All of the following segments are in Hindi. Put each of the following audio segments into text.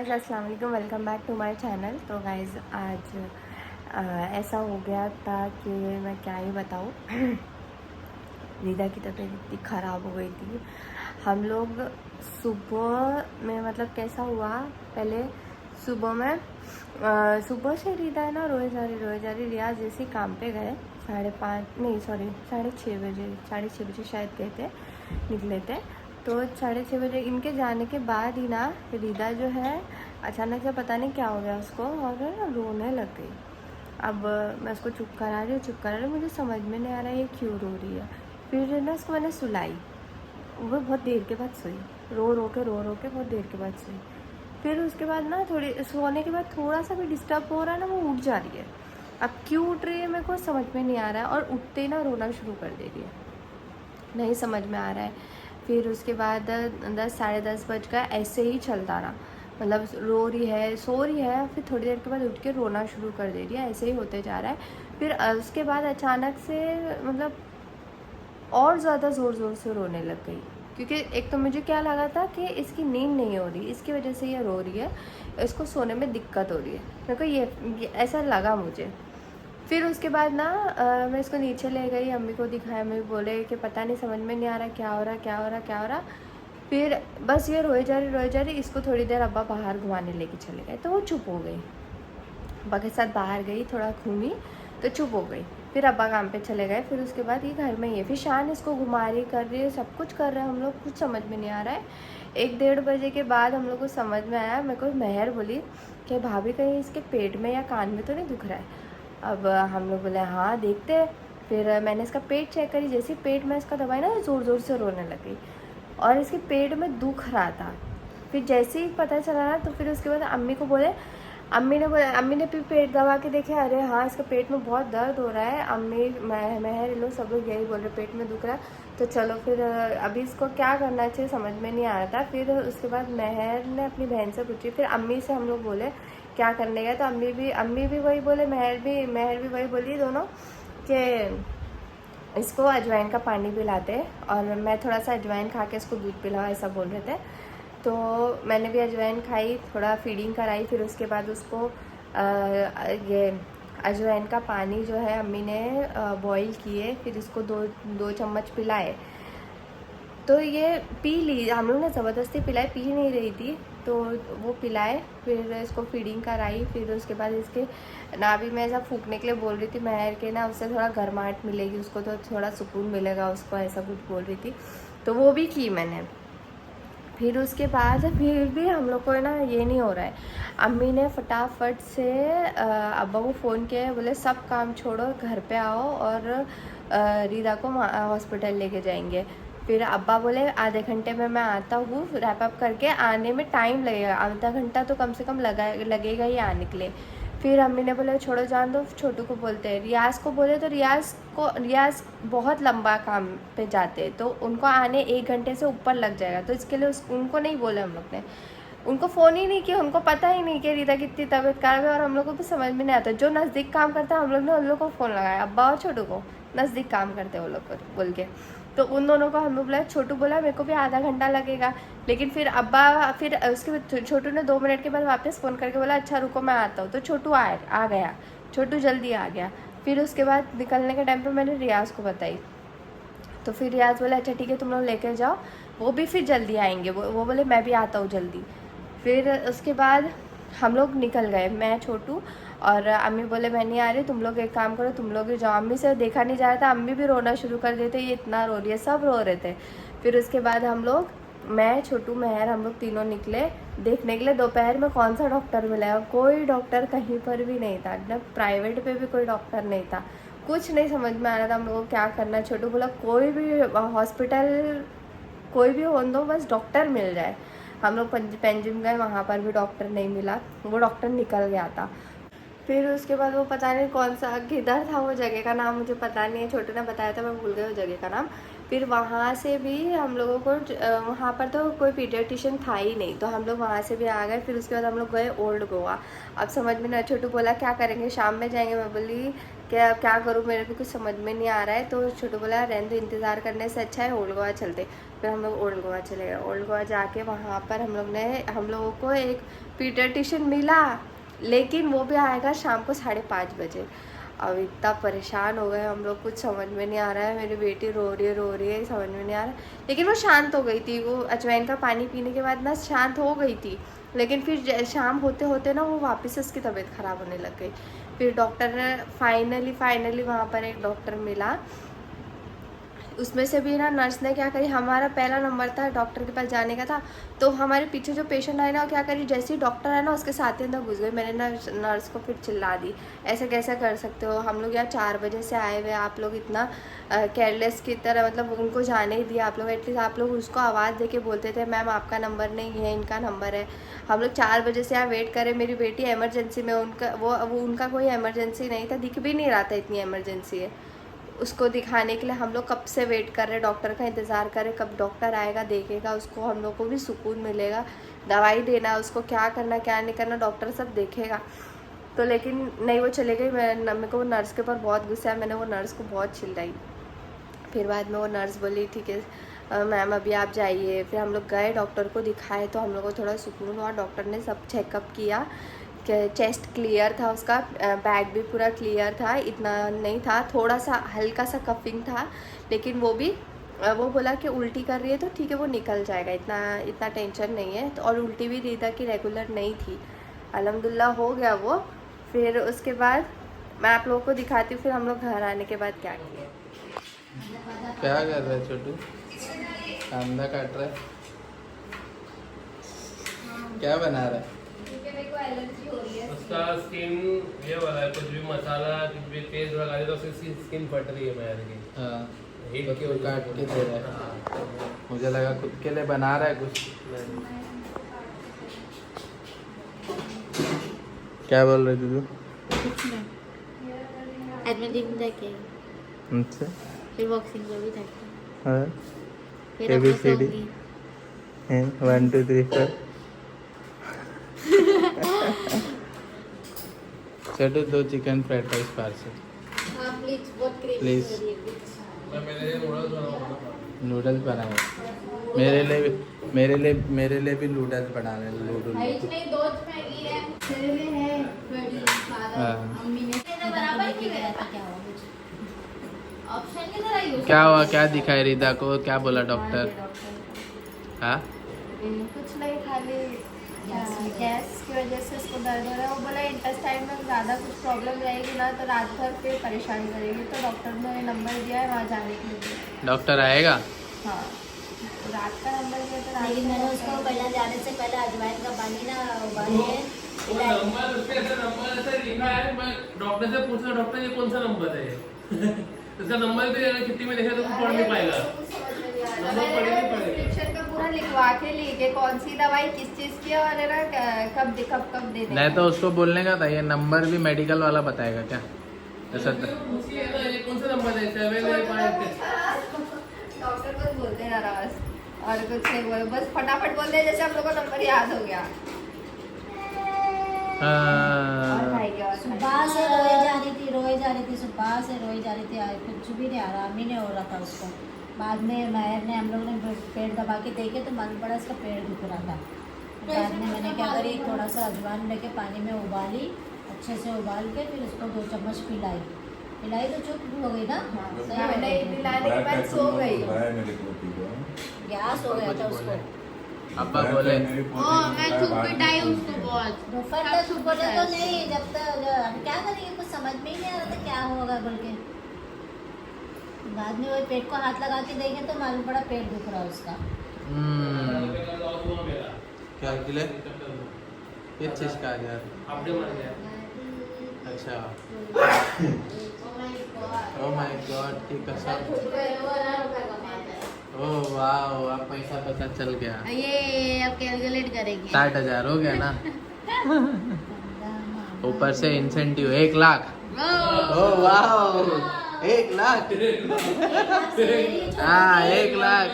गाइज़ अस्सलाम वालेकुम, welcome back to my channel. तो गाइज़ आज ऐसा हो गया था कि मैं क्या ही बताऊँ। रीदा की तबीयत इतनी ख़राब हो गई थी। हम लोग सुबह में मतलब कैसा हुआ, पहले सुबह में सुबह से रीदा है ना रोए जा रही। रियाज जैसे काम पे गए 6:30 शायद गए थे, निकले थे। तो 6:30 बजे इनके जाने के बाद ही ना रीदा जो है अचानक से पता नहीं क्या हो गया उसको और रोने लग गई। अब मैं उसको चुप करा रही, मुझे समझ में नहीं आ रहा है ये क्यों रो रही है। फिर ना उसको मैंने सुलाई, वो बहुत देर के बाद सोई, रो रो के बहुत देर के बाद सोई। फिर उसके बाद ना थोड़ी सोने के बाद थोड़ा सा भी डिस्टर्ब हो रहा है ना, वो उठ जा रही है। अब क्यों उठ रही है मेरे को समझ में नहीं आ रहा है, और उठते ही ना रोना शुरू कर दे रही है, नहीं समझ में आ रहा है। फिर उसके बाद 10 साढ़े 10 बज गया, ऐसे ही चलता रहा। मतलब रो रही है, सो रही है, फिर थोड़ी देर के बाद उठ के रोना शुरू कर दे रही है, ऐसे ही होते जा रहा है। फिर उसके बाद अचानक से मतलब और ज़्यादा ज़ोर से रोने लग गई, क्योंकि एक तो मुझे क्या लगा था कि इसकी नींद नहीं हो रही, इसकी वजह से ये रो रही है, इसको सोने में दिक्कत हो रही है। मेरे को ये ऐसा लगा मुझे। फिर उसके बाद ना मैं इसको नीचे ले गई, अम्मी को दिखाया, अम्मी बोले कि पता नहीं, समझ में नहीं आ रहा क्या हो रहा। फिर बस ये रोए जा रही। इसको थोड़ी देर अब्बा बाहर घुमाने लेके चले गए, तो वो चुप हो गई। अब्बा के साथ बाहर गई, थोड़ा घूमी तो चुप हो गई। फिर अब्बा काम पे चले गए। फिर उसके बाद ये घर में ही है। फिर शान इसको घुमा रही, कर रही है, सब कुछ कर रहे हैं हम लोग, कुछ समझ में नहीं आ रहा है। 1-1:30 बजे के बाद हम लोग को समझ में आया। मेरे को मेहर बोली कि भाभी कहीं इसके पेट में या कान में तो नहीं दुख रहा है। अब हम लोग बोले हाँ देखते हैं। फिर मैंने इसका पेट चेक करी, जैसे पेट में इसका दबाई ना ज़ोर से रोने लगी, और इसके पेट में दुख रहा था। फिर जैसे ही पता चला ना, तो फिर उसके बाद अम्मी को बोले, अम्मी ने फिर पेट दबा के देखे, अरे हाँ इसका पेट में बहुत दर्द हो रहा है। अम्मी महर लोग सब लोग यही बोल रहे पेट में दुख रहा है। तो चलो फिर अभी इसको क्या करना चाहिए समझ में नहीं आ रहा था। फिर उसके बाद महर ने अपनी बहन से पूछी, फिर अम्मी से हम लोग बोले क्या करने गए, तो अम्मी भी वही बोले, महर भी वही बोली, दोनों कि इसको अजवाइन का पानी पिलाते, और मैं थोड़ा सा अजवाइन खा के इसको दूध पिलाओ, ऐसा बोल रहे थे। तो मैंने भी अजवाइन खाई, थोड़ा फीडिंग कराई। फिर उसके बाद उसको ये अजवाइन का पानी जो है अम्मी ने बॉईल किए, फिर इसको दो चम्मच पिलाए। तो ये पी ली, हम लोग ने ज़बरदस्ती पिलाई, पी नहीं रही थी तो वो पिलाए। फिर इसको फीडिंग कराई। फिर उसके बाद इसके नाभि में ऐसा फूकने के लिए बोल रही थी महर के ना, उससे थोड़ा गर्माहट मिलेगी उसको, तो थोड़ा सुकून मिलेगा उसको, ऐसा कुछ बोल रही थी। तो वो भी की मैंने। फिर उसके बाद फिर भी हम लोग को ना ये नहीं हो रहा है। अम्मी ने फटाफट से अब्बा को फ़ोन किया, बोले सब काम छोड़ो, घर पे आओ और रीदा को हॉस्पिटल लेके जाएंगे। फिर अब्बा बोले आधे घंटे में मैं आता हूँ, रैप अप करके आने में टाइम लगेगा, आधा घंटा तो कम से कम लगेगा ही आने के लिए। फिर अम्मी ने बोले छोड़ो जान दो, छोटू को बोलते हैं। रियाज को बोले तो रियाज बहुत लंबा काम पे जाते हैं, तो उनको आने 1 घंटे से ऊपर लग जाएगा, तो इसके लिए उनको नहीं बोले हम लोग ने, उनको फ़ोन ही नहीं किया, उनको पता ही नहीं कि रीता कितनी तबीयत खराब है, और हम लोग को भी समझ में नहीं आता। जो नज़दीक काम करता है हम लोग ने उन लोग को फ़ोन लगाया, अब्बा और छोटू को, नज़दीक काम करते हैं वो लोग को बोल के। तो उन दोनों को हम लोग बोला, छोटू बोला मेरे को भी आधा घंटा लगेगा, लेकिन फिर अब्बा फिर उसके छोटू ने 2 मिनट के बाद वापस फ़ोन करके बोला अच्छा रुको मैं आता हूँ। तो छोटू आ गया, छोटू जल्दी आ गया। फिर उसके बाद निकलने के टाइम पे मैंने रियाज को बताई, तो फिर रियाज बोला अच्छा ठीक है तुम लोग लेकर जाओ, वो भी फिर जल्दी आएंगे, वो बोले मैं भी आता हूँ जल्दी। फिर उसके बाद हम लोग निकल गए, मैं छोटू और अम्मी बोले मैं नहीं आ रही, तुम लोग एक काम करो, तुम लोग ही जाओ। अम्मी से देखा नहीं जा रहा था, अम्मी भी रोना शुरू कर देते, ये इतना रो रही है, सब रो रहे थे। फिर उसके बाद हम लोग, मैं छोटू महर, हम लोग तीनों निकले देखने के लिए दोपहर में कौन सा डॉक्टर मिला है। कोई डॉक्टर कहीं पर भी नहीं था, ना प्राइवेट पे भी कोई डॉक्टर नहीं था, कुछ नहीं समझ में आ रहा था हम लोगों को क्या करना। छोटू बोला कोई भी हॉस्पिटल कोई भी हो दो, बस डॉक्टर मिल जाए। हम लोग पेंजिम गए, वहाँ पर भी डॉक्टर नहीं मिला, वो डॉक्टर निकल गया था। फिर उसके बाद वो पता नहीं कौन सा किधर था, वो जगह का नाम मुझे पता नहीं है, छोटे ने बताया था, मैं भूल गई वो जगह का नाम। फिर वहाँ से भी हम लोगों को वहाँ पर तो कोई पीडियाट्रिशियन था ही नहीं, तो हम लोग वहाँ से भी आ गए। फिर उसके बाद हम लोग गए ओल्ड गोवा। अब समझ में नहीं, छोटू बोला क्या करेंगे, शाम में जाएंगे, मैं बोली क्या करूँ, मेरे को कुछ समझ में नहीं आ रहा है। तो छोटू बोला रहने दो, इंतज़ार करने से अच्छा है ओल्ड गोवा चलते। फिर हम लोग ओल्ड गोवा चले गए। ओल्ड गोवा जाके वहाँ पर हम लोगों को एक पीडियाट्रिशियन मिला, लेकिन वो भी आएगा शाम को 5:30 बजे। अब इतना परेशान हो गए हम लोग, कुछ समझ में नहीं आ रहा है। मेरी बेटी रो रही है, समझ में नहीं आ रहा है। लेकिन वो शांत हो गई थी, वो अजवाइन का पानी पीने के बाद ना शांत हो गई थी। लेकिन फिर शाम होते होते ना वो वापस से उसकी तबीयत ख़राब होने लग गई। फिर डॉक्टर ने फाइनली वहाँ पर एक डॉक्टर मिला। उसमें से भी ना नर्स ने क्या करी, हमारा पहला नंबर था डॉक्टर के पास जाने का था, तो हमारे पीछे जो पेशेंट आए ना वो क्या करी, जैसे ही डॉक्टर आया ना उसके साथ ही अंदर घुस गई। मैंने ना नर्स को फिर चिल्ला दी, ऐसे कैसे कर सकते हो, हम लोग यहाँ 4 बजे से आए हुए, आप लोग इतना केयरलेस की तरह, मतलब उनको जाने ही दिया आप लोग। एटलीस्ट आप लोग उसको आवाज़ दे के बोलते थे मैम आपका नंबर नहीं है, इनका नंबर है। हम लोग 4 बजे से यहाँ वेट करें। मेरी बेटी एमरजेंसी में, उनका कोई एमरजेंसी नहीं था, दिख भी नहीं रहा था इतनी एमरजेंसी है। उसको दिखाने के लिए हम लोग कब से वेट कर रहे हैं, डॉक्टर का इंतज़ार कर रहे, कब डॉक्टर आएगा देखेगा उसको, हम लोग को भी सुकून मिलेगा। दवाई देना उसको, क्या करना क्या नहीं करना डॉक्टर सब देखेगा। तो लेकिन नहीं, वो चले गई। मेरे को वो नर्स के ऊपर बहुत गुस्सा है, मैंने वो नर्स को बहुत चिल्लाई। फिर बाद में वो नर्स बोली ठीक है मैम अभी आप जाइए। फिर हम लोग गए, डॉक्टर को दिखाए, तो हम लोग को थोड़ा सुकून हुआ। डॉक्टर ने सब चेकअप किया, चेस्ट क्लियर था उसका, बैक भी पूरा क्लियर था, इतना नहीं था, थोड़ा सा हल्का सा कफिंग था। लेकिन वो बोला कि उल्टी कर रही है तो ठीक है वो निकल जाएगा, इतना टेंशन नहीं है। तो और उल्टी भी रीदा की रेगुलर नहीं थी, अल्हम्दुलिल्लाह हो गया वो। फिर उसके बाद मैं आप लोगों को दिखाती हूँ फिर हम लोग घर आने के बाद क्या किया। क्या कर रहा है छोटू? कांदा काट रहा है, क्या बना रहा है? मेरे को एलर्जी हो रही है, उसका स्किन ये वाला है, कुछ भी मसाला कुछ भी तेज लगा दे तो उसकी स्किन फट रही है मैर की। हाँ, हीट तो की काट के दे रहा है। मुझे लगा खुद के लिए बना रहा है कुछ। क्या बोल रही थी तू? कुछ नहीं, एडमिटिंग जाके अच्छा, फिर बॉक्सिंग में भी जाके हाँ, फिर अपने ABCD सोंगी। 1 2 3 4। छोटू 2 चिकन फ्राइड राइस पार्सल हाँ प्लीज, बहुत क्रेविंग Please. हो रही है प्लीज। मैं मेरे लिए नूडल्स बनाऊंगा। नूडल्स बनाए मेरे लिए भी नूडल्स बनाने भाई नहीं, दो मैगी है मेरे लिए है, बड़ी फादर मम्मी ने बराबर की गया था। क्या हुआ कुछ ऑप्शन की तरह यूज क्या हुआ? क्या दिखाई रिदा को? क्या बोला डॉक्टर? हाँ, कुछ नहीं, खाली गैस की वजह से उसको दर्द हो रहा है। वो बोला इंटेस्टाइन में ज़्यादा कुछ प्रॉब्लम रहेगी ना तो रात भर फिर परेशान करेगी, तो डॉक्टर ने नंबर दिया है वहाँ जाने के लिए। डॉक्टर आएगा? हाँ, रात का नंबर दिया तो रात लेकिन को मैंने उसको पहले जाने से पहले अजवाइन का पानी ना उबाल के वो नंबर उस पे नंबर ऐसे लिखा है, मैं डॉक्टर से पूछा डॉक्टर ये कौन सा नंबर है इसका नंबर भी अगर चिट्ठी में लिखा तो पढ़ नहीं पाएगा। प्रिस्क्रिप्शन का पूरा लिखवा के लेके कौन सी दवाई किस चीज़ की और है ना कब देने नहीं तो उसको बोलने का था, ये नंबर भी मेडिकल वाला बताएगा क्या? ऐसा पूछिए ना ये कौन सा नंबर है, 785। डॉक्टर बस बोलते ना रहा बस, और कुछ नहीं बोले, बस फटाफट बोल दे जैसे हम लोग को नंबर याद हो गया। और भाई क्या सुबह से रोए जा रही थी, सुबह से रोई जा रही थी, कुछ भी नहीं आराम ही नहीं हो रहा था उसको। बाद में मायर ने हम लोग ने पेट दबा के देखे तो मालूम पड़ा इसका पेट दुख रहा था। बाद में मैंने क्या करी, थोड़ा सा अजवाइन लेके पानी में उबाली, अच्छे से उबाल के फिर उसको 2 चम्मच पिलाई तो चुप हो गई ना। सही हो नहीं गई, पिलाने के बाद सो गई। गैस हो गया था उसको। अब्बा बोले मैं चुप पिटाई उसको बहुत, दोपहर तक चुप बोले तो नहीं, जब तक हम क्या करेंगे कुछ समझ में ही नहीं आ रहा था क्या होगा बोल के। बाद में वो पेट को हाथ लगा के देखे तो मालूम पड़ा पेट दुख रहा उसका। क्या किले किस चीज का यार? अपने मर गया। अच्छा, ओह माय गॉड की कसम। ओह वाह, अब पैसा पता चल गया। ये अब कैलकुलेट करेंगे। 60,000 हो गया ना, ऊपर से इंसेंटिव 1 लाख। ओह वाह, 1 लाख। हाँ 1 लाख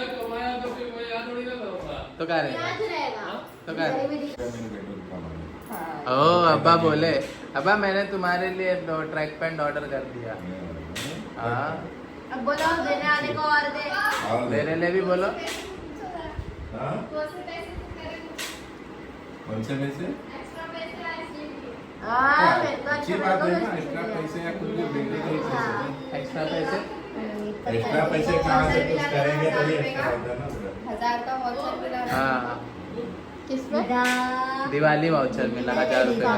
तो क्या रहेगा? तो क्या रहेगा? हाँ। ओ अब्बा बोले, अब्बा मैंने तुम्हारे लिए ट्रैक पैंट ऑर्डर कर दिया। हाँ अब बोलो देने आने को और दे। मेरे लिए भी बोलो। हाँ? कौन से पैसे? हाँ, मेरे को अच्छी अच्छा बात है ना, लगा। एक्स्ट्रा पैसे या कुछ भी देने का ही पैसे। एक्स्ट्रा पैसे एक्स्ट्रा पैसे कहाँ से कुछ करेंगे तो ये एक्स्ट्रा होता है ना फिर। 1000 का वाउचर मिला। हाँ किसमें? दिवाली वाउचर मिला 1000 रुपए का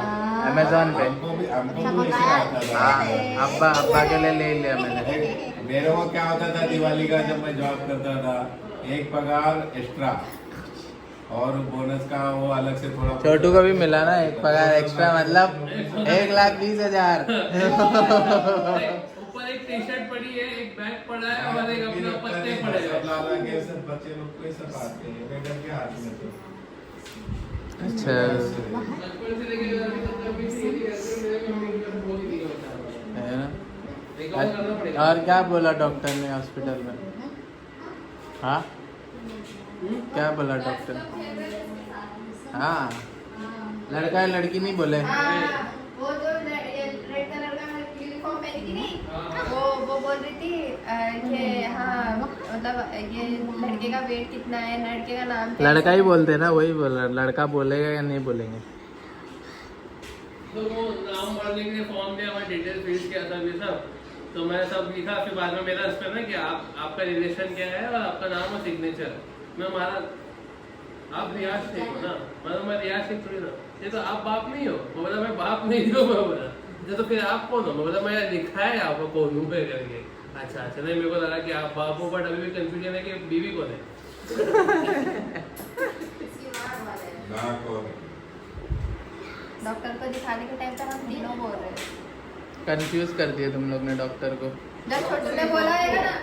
अमेजोन पे। हमको भी ऐसे आता था। हाँ अब्बा के लिए ले लिया मैंने। मेरे को क्या होता था दिवाली का, जब मैं जॉब करता था, एक पगार एक्स्ट्रा और बोनस का वो अलग से थोड़ा। छोटू को भी मिला ना एक पगार एक्स्ट्रा, मतलब 1,20,000। ऊपर एक टी शर्ट पड़ी है, एक बैग पड़ा है और एक अपना पत्ते पड़े हैं। सब लाला के सब बच्चे लोग को ही सब आते हैं मैडम के हाथ में तो। अच्छा बचपन से लेके अभी तक कभी से यही करते हैं, मेरे मम्मी का बोल ही नहीं होता है ना। रिकॉर्ड करना पड़ेगा। और क्या बोला डॉक्टर ने हॉस्पिटल में? हाँ क्या बोला डॉक्टर? हाँ लड़का है लड़की नहीं बोले। वो जो रेड कलर का यूनिफॉर्म पहनी थी नहीं, वो बोल रही थी कि हाँ मतलब ये लड़के का वेट कितना है, लड़के का नाम क्या है? लड़का ही बोलते ना, वही बोल रहा। लड़का बोलेगा या नहीं बोलेंगे? तो वो नाम भरने के लिए फॉर्म में हमारे डिटेल फिल किया था ये सब, तो मैं सब लिखा। फिर बाद में मेरा उस पर ना कि आपका रिलेशन क्या है और आपका नाम और सिग्नेचर। मैं हमारा आप रियाज शेख हो ना, मतलब मैं रियाज शेख थोड़ी ना, ये तो आप बाप नहीं हो। वो बोला मैं बाप नहीं हूँ। मैं बोला तो फिर आप कौन हो? मैं बोला मैं लिखा है आपको कौन हूँ करके। अच्छा नहीं, मेरे को लगा कि आप बाप हो, बट अभी भी कंफ्यूजन है कि बीवी कौन है। ना को डॉक्टर को दिखाने के टाइम पर हम तीनों बोल रहे हैं। कंफ्यूज कर दिया तुम लोग ने डॉक्टर को। जब छोटू ने बोला है ना,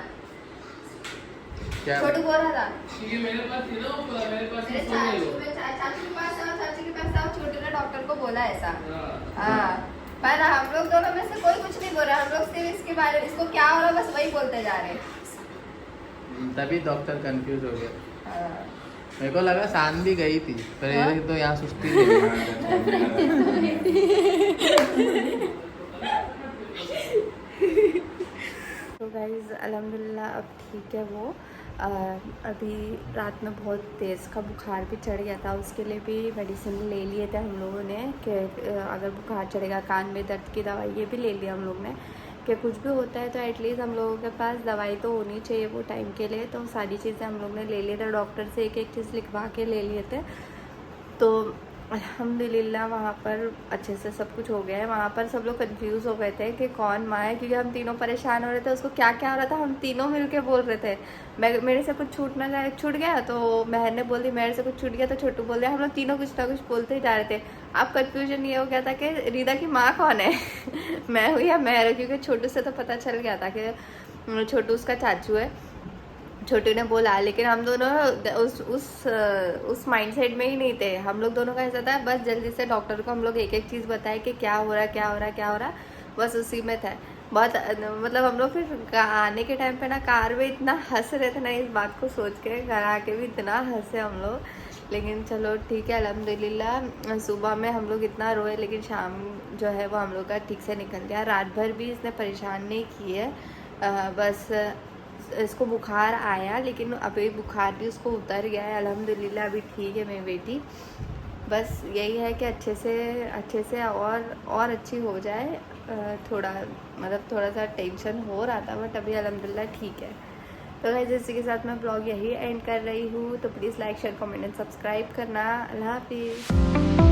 क्या छोटू बोल रहा था क्योंकि मेरे पास थी ना ऊपर, मेरे पास मेरे इसको नहीं हो। चाचू के पास था, चाचू के पास था, छोटू ने डॉक्टर को बोला ऐसा। हाँ। हाँ पर हम लोग दोनों में से कोई कुछ नहीं बोल रहा, हम लोग सिर्फ इसके बारे में, इसको क्या हो रहा बस वही बोलते जा रहे हैं। तभी डॉक्टर कंफ्यूज हो गया। हाँ। मेरे को लगा शान भी गई थी, पर ये तो यहाँ सुस्ती नहीं तो गाइज अल्हम्दुलिल्लाह अब ठीक है वो। अभी रात में बहुत तेज़ का बुखार भी चढ़ गया था, उसके लिए भी मेडिसिन ले लिए थे हम लोगों ने कि अगर बुखार चढ़ेगा, कान में दर्द की दवाई ये भी ले लिया हम लोग ने कि कुछ भी होता है तो एटलीस्ट हम लोगों के पास दवाई तो होनी चाहिए वो टाइम के लिए। तो सारी चीज़ें हम लोग ने ले लिए थे, डॉक्टर से एक एक चीज़ लिखवा के ले लिए थे। तो अल्हम्दुलिल्लाह वहाँ पर अच्छे से सब कुछ हो गया है। वहाँ पर सब लोग कंफ्यूज हो गए थे कि कौन माँ है, क्योंकि हम तीनों परेशान हो रहे थे, उसको क्या क्या हो रहा था हम तीनों मिलके बोल रहे थे। मेरे से कुछ छूट गया तो महर ने बोल दी, मेरे से कुछ छूट गया तो छोटू बोल दिया। हम लोग तीनों कुछ ना कुछ बोलते ही जा रहे थे। अब कन्फ्यूजन ये हो गया था कि रीदा की माँ कौन है मैं हूँ या महर, क्योंकि छोटू से तो पता चल गया था कि छोटू उसका चाचू है। छोटू ने बोला, लेकिन हम दोनों उस माइंडसेट में ही नहीं थे। हम लोग दोनों का ऐसा था बस जल्दी से डॉक्टर को हम लोग एक एक चीज़ बताए कि क्या हो रहा, बस उसी में था। बहुत मतलब हम लोग फिर आने के टाइम पे ना कार में इतना हंस रहे थे ना इस बात को सोच के, घर आके भी इतना हंसे हम लोग। लेकिन चलो ठीक है अल्हम्दुलिल्लाह। सुबह में हम लोग इतना रोए, लेकिन शाम जो है वो हम लोग का ठीक से निकल गया। रात भर भी इसने परेशान नहीं की है, बस इसको बुखार आया, लेकिन अभी बुखार भी उसको उतर गया है अल्हम्दुलिल्लाह। अभी ठीक है मेरी बेटी। बस यही है कि अच्छे से और अच्छी हो जाए। थोड़ा सा टेंशन हो रहा था, बट अभी अल्हम्दुलिल्लाह ठीक है। तो गाइस इसी के साथ मैं ब्लॉग यही एंड कर रही हूँ। तो please like share comment and subscribe करना। अल्लाह हाफिज़।